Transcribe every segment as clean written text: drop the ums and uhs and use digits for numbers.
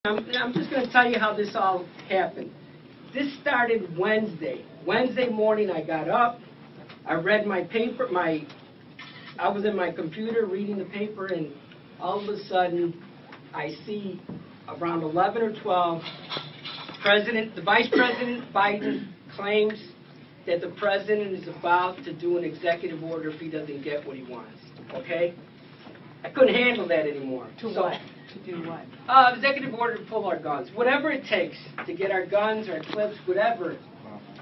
I'm just going to tell you how this all happened. This started Wednesday. Wednesday morning I got up, I read my paper, I was in my computer reading the paper, and all of a sudden I see around 11 or 12, the Vice President Biden claims that the President is about to do an executive order if he doesn't get what he wants, okay? I couldn't handle that anymore. What? To do what? Executive order to pull our guns. Whatever it takes to get our guns, our clips, whatever,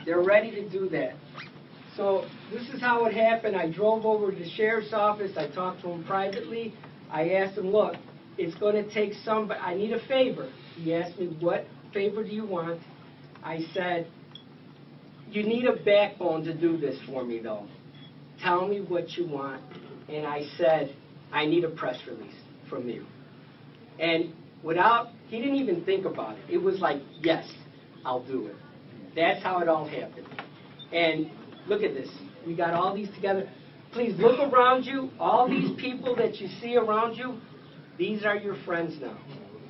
they're ready to do that. So this is how it happened. I drove over to the sheriff's office. I talked to him privately. I asked him, look, it's going to take somebody. I need a favor. He asked me, what favor do you want? I said, you need a backbone to do this for me, though. Tell me what you want. And I said, I need a press release from you. And he didn't even think about it. It was like, yes, I'll do it. That's how it all happened. And look at this. We got all these together. Please look around you. All these people that you see around you, these are your friends now.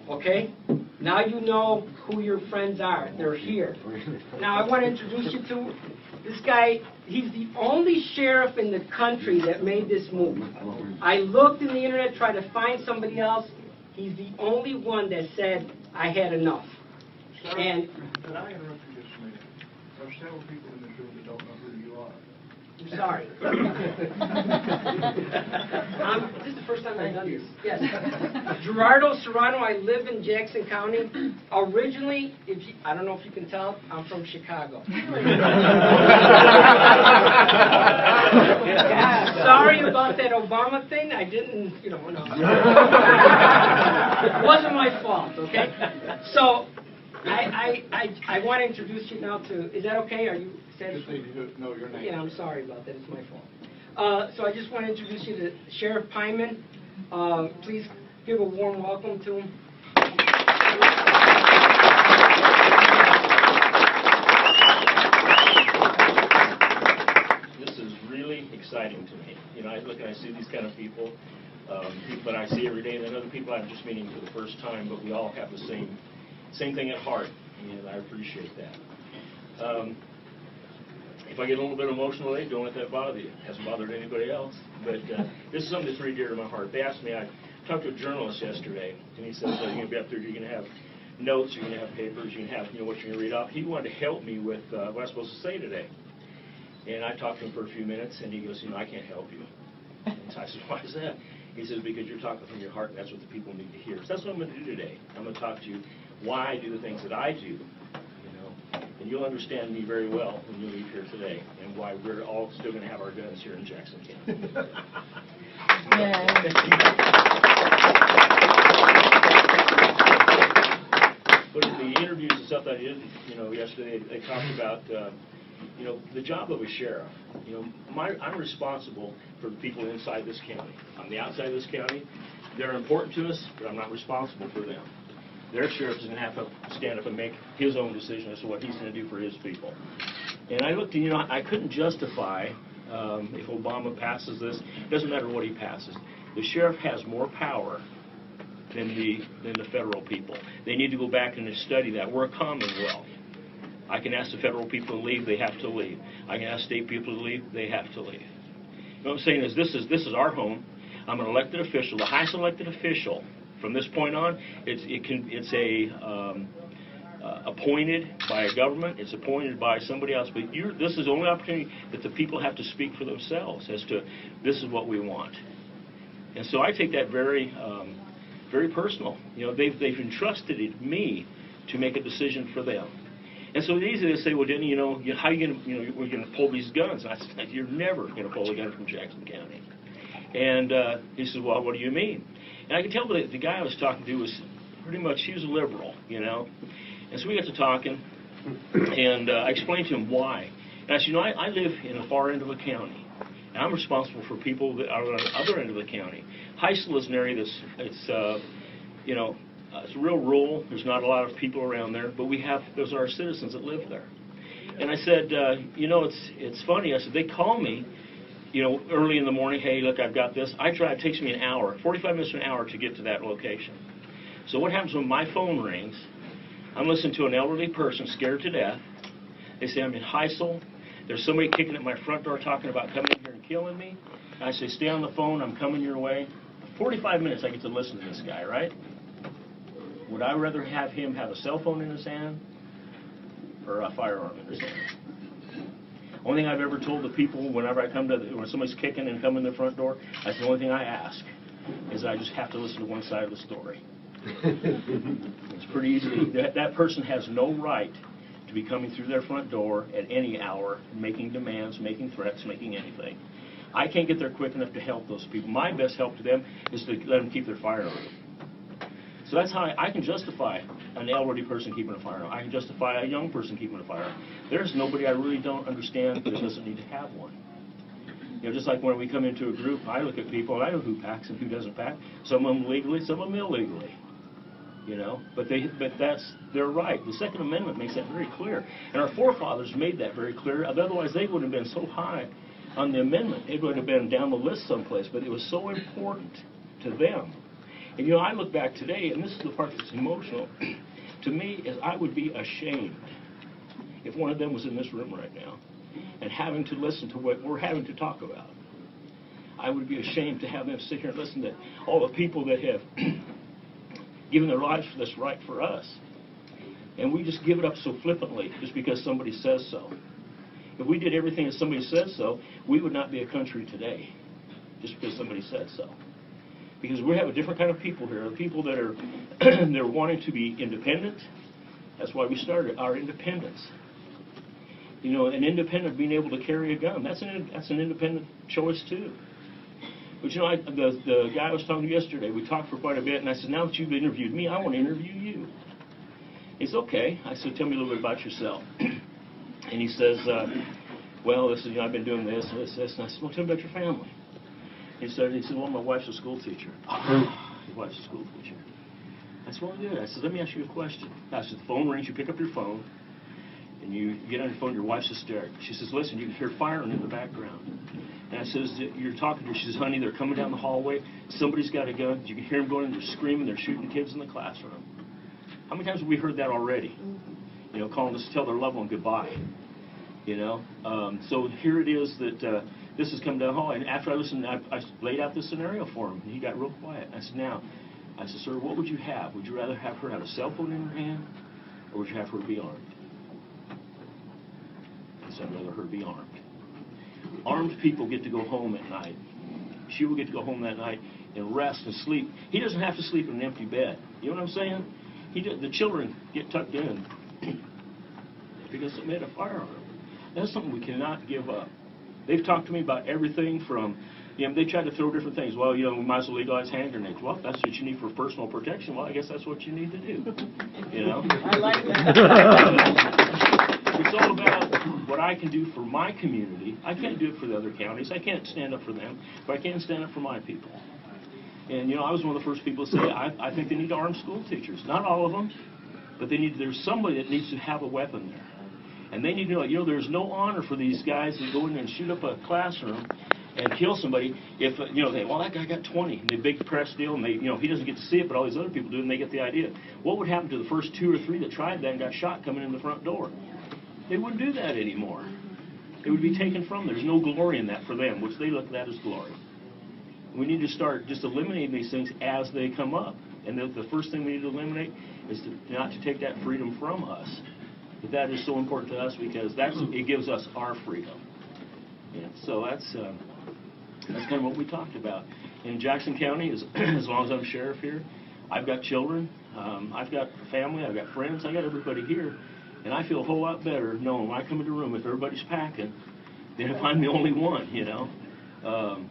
Okay? Now you know who your friends are. They're here. Now I want to introduce you to this guy. He's the only sheriff in the country that made this move. I looked in the internet, tried to find somebody else. He's the only one that said, I had enough. Sir, and can I interrupt you just a minute? There are several people in this room that don't know who you are. I'm sorry. This is the first time I've done this. Yes. Gerardo Serrano, I live in Jackson County. Originally, I don't know if you can tell, I'm from Chicago. Sorry about that Obama thing. I didn't, no. It wasn't my fault, okay? So, I want to introduce you now to, is that okay? Are you satisfied? Just need to know your name. Yeah, I'm sorry about that. It's my fault. So I just want to introduce you to Sheriff Peyman. Please give a warm welcome to him. This is really exciting to me. I look and I see these kind of people that I see every day, and then other people I'm just meeting for the first time, but we all have the same thing at heart, and I appreciate that. If I get a little bit emotional today, don't let that bother you. It hasn't bothered anybody else. But this is something that's very dear to my heart. They asked me, I talked to a journalist yesterday, and he says, you're going to be up there, you're going to have notes, you're going to have papers, you can have what you're going to read off. He wanted to help me with what I'm supposed to say today. And I talked to him for a few minutes, and he goes, I can't help you. And so I said, why is that? He says, because you're talking from your heart, and that's what the people need to hear. So that's what I'm going to do today. I'm going to talk to you why I do the things that I do. And you'll understand me very well when you leave here today, and why we're all still going to have our guns here in Jackson County. But in the interviews and stuff that I did, yesterday, they talked about, the job of a sheriff. I'm responsible for the people inside this county. On the outside of this county, they're important to us, but I'm not responsible for them. Their sheriff is going to have to stand up and make his own decision as to what he's going to do for his people. And I looked, and I couldn't justify if Obama passes this. It doesn't matter what he passes. The sheriff has more power than the federal people. They need to go back and study that. We're a commonwealth. I can ask the federal people to leave; they have to leave. I can ask state people to leave; they have to leave. What I'm saying is, this is our home. I'm an elected official, the highest elected official. From this point on, it's appointed by a government. It's appointed by somebody else. But this is the only opportunity that the people have to speak for themselves as to this is what we want. And so I take that very, very personal. They've entrusted me to make a decision for them. And so it's easy to say, well, Denny, how are you going to, we're going to pull these guns? And I said, you're never going to pull a gun from Jackson County. And he said, well, what do you mean? And I could tell the guy I was talking to was pretty much, he was a liberal, And so we got to talking, and I explained to him why. And I said, I live in the far end of a county, and I'm responsible for people that are on the other end of the county. Heisel is an area that's, it's real rural. There's not a lot of people around there, but those are our citizens that live there. And I said, it's funny. I said, they call me early in the morning, hey, look, I've got this. I drive, it takes me an hour, 45 minutes to an hour to get to that location. So what happens when my phone rings? I'm listening to an elderly person scared to death. They say I'm in Heisel. There's somebody kicking at my front door talking about coming in here and killing me. I say, stay on the phone, I'm coming your way. 45 minutes I get to listen to this guy, right? Would I rather have him have a cell phone in his hand or a firearm in his hand? Only thing I've ever told the people whenever I come to, when somebody's kicking and come in the front door, that's the only thing I ask, is I just have to listen to one side of the story. It's pretty easy. That person has no right to be coming through their front door at any hour, making demands, making threats, making anything. I can't get there quick enough to help those people. My best help to them is to let them keep their firearm. So that's how I can justify an elderly person keeping a firearm. I can justify a young person keeping a firearm. There's nobody I really don't understand that doesn't need to have one. You know, just like when we come into a group, I look at people and I know who packs and who doesn't pack. Some of them legally, some of them illegally. You know, but that's their right. The Second Amendment makes that very clear, and our forefathers made that very clear. Otherwise, they would have been so high on the amendment, it would have been down the list someplace. But it was so important to them. And you know, I look back today, and this is the part that's emotional to me, is I would be ashamed if one of them was in this room right now and having to listen to what we're having to talk about. I would be ashamed to have them sit here and listen to all the people that have given their lives for this right for us. And we just give it up so flippantly just because somebody says so. If we did everything that somebody says so, we would not be a country today just because somebody said so. Because we have a different kind of people here, people that are they're wanting to be independent. That's why we started our independence. You know, an independent being able to carry a gun, that's an independent choice too. But you know, the guy I was talking to yesterday, we talked for quite a bit, and I said, now that you've interviewed me, I want to interview you. He said, okay. I said, tell me a little bit about yourself. And he says, well, this is, you know, I've been doing this and this, this. And I said, well, tell me about your family. He said, well, my wife's a school teacher. Your wife's a school teacher. I said, well, good. I said, let me ask you a question. I said, the phone rings, you pick up your phone, and you get on your phone, your wife's hysterical. She says, listen, you can hear firing in the background. And I says, you're talking to her. She says, honey, they're coming down the hallway. Somebody's got a gun. You can hear them going and they're screaming. They're shooting kids in the classroom. How many times have we heard that already? You know, calling us to tell their loved one goodbye. You know? So here it is that this has come down the hall. And after I listened, I laid out this scenario for him. And he got real quiet. I said, now, I said, sir, what would you have? Would you rather have her have a cell phone in her hand, or would you have her be armed? I said, I'd rather her be armed. Armed people get to go home at night. She will get to go home that night and rest and sleep. He doesn't have to sleep in an empty bed. You know what I'm saying? The children get tucked in because they made a firearm. That's something we cannot give up. They've talked to me about everything from, you know, they tried to throw different things. Well, you know, we might as well legalize hand grenades. Well, if that's what you need for personal protection, well, I guess that's what you need to do. You know? I like that. It's all about what I can do for my community. I can't do it for the other counties. I can't stand up for them, but I can stand up for my people. And, you know, I was one of the first people to say, I think they need to arm school teachers. Not all of them, but there's somebody that needs to have a weapon there. And they need to know, you know, there's no honor for these guys that go in there and shoot up a classroom and kill somebody if, you know, well, that guy got 20, and the big press deal, and they, you know, he doesn't get to see it, but all these other people do, and they get the idea. What would happen to the first 2 or 3 that tried that and got shot coming in the front door? They wouldn't do that anymore. It would be taken from them. There's no glory in that for them, which they look at that as glory. We need to start just eliminating these things as they come up. And the first thing we need to eliminate is not to take that freedom from us. But that is so important to us because it gives us our freedom. Yeah, so that's kind of what we talked about. In Jackson County, as long as I'm sheriff here, I've got children, I've got family, I've got friends, I got everybody here. And I feel a whole lot better knowing when I come into a room, if everybody's packing, than if I'm the only one, you know.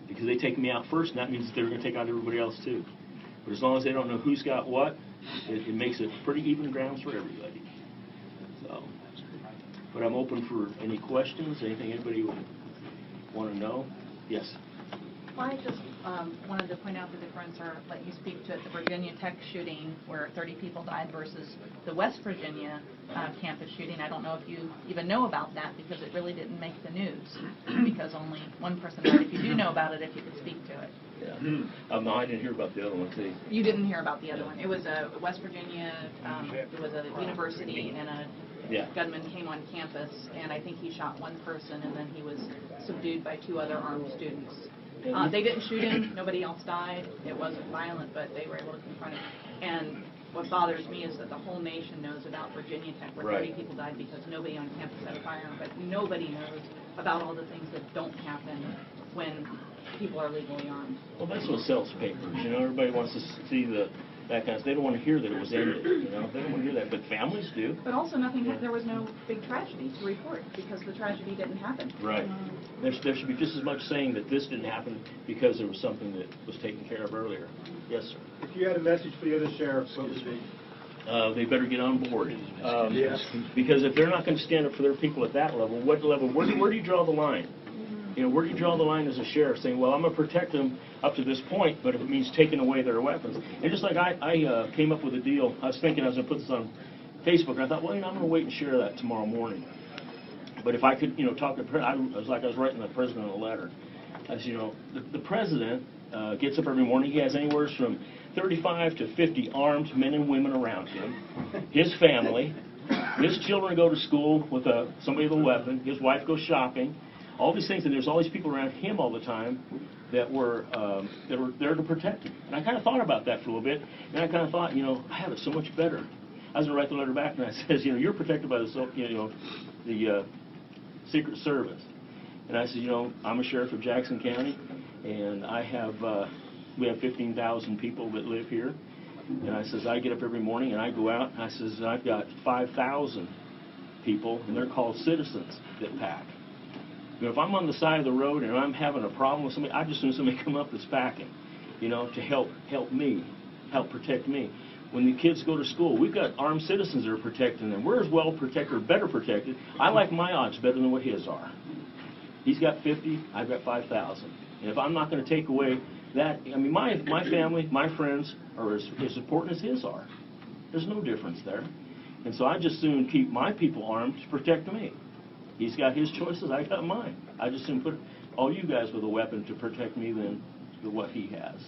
Because they take me out first, and that means they're going to take out everybody else too. But as long as they don't know who's got what, it makes it pretty even grounds for everybody. So, but I'm open for any questions, anything anybody would want to know. Yes? Well, I just wanted to point out the difference, or let you speak to it, the Virginia Tech shooting where 30 people died versus the West Virginia campus shooting. I don't know if you even know about that because it really didn't make the news because only one person died. If you do know about it, if you could speak to it. Yeah. No, I didn't hear about the other one, too. You didn't hear about the other one. It was a West Virginia, it was a university, and a Yeah. gunman came on campus, and I think he shot one person, and then he was subdued by 2 other armed students. They didn't shoot him. Nobody else died. It wasn't violent, but they were able to confront him. And what bothers me is that the whole nation knows about Virginia Tech, where 30 Right. people died because nobody on campus had a firearm, but nobody knows about all the things that don't happen when people are legally armed. Well, that's what sells papers. You know, everybody wants to see that kind of. They don't want to hear that it was ended. You know, they don't want to hear that, but families do. But also, there was no big tragedy to report because the tragedy didn't happen. Right. There should be just as much saying that this didn't happen because there was something that was taken care of earlier. Yes, sir. If you had a message for the other sheriffs, what would it be? They better get on board. Because if they're not going to stand up for their people at that level, what level? Where do you draw the line? You know, where do you draw the line as a sheriff, saying, well, I'm going to protect them up to this point, but if it means taking away their weapons. And just like I came up with a deal, I was thinking I was going to put this on Facebook, and I thought, well, you know, I'm going to wait and share that tomorrow morning. But if I could, you know, talk to I was writing the president a letter. I said, you know, the president gets up every morning. He has anywhere from 35 to 50 armed men and women around him. His family, his children go to school with somebody with a weapon. His wife goes shopping. All these things, and there's all these people around him all the time that were there to protect him. And I kind of thought about that for a little bit, and I kind of thought, you know, I have it so much better. I was going to write the letter back, and I says, you know, you're protected by the Secret Service. And I said, you know, I'm a sheriff of Jackson County, and we have 15,000 people that live here. And I says, I get up every morning, and I go out, and I says, I've got 5,000 people, and they're called citizens that pack. You know, if I'm on the side of the road and I'm having a problem with somebody, I just assume somebody come up that's packing, you know, to help me, help protect me. When the kids go to school, we've got armed citizens that are protecting them. We're as well protected or better protected. I like my odds better than what his are. He's got 50, I've got 5,000. And if I'm not going to take away that, I mean, my family, my friends are as important as his are. There's no difference there. And so I just soon keep my people armed to protect me. He's got his choices, I got mine. I just soon put all you guys with a weapon to protect me than what he has.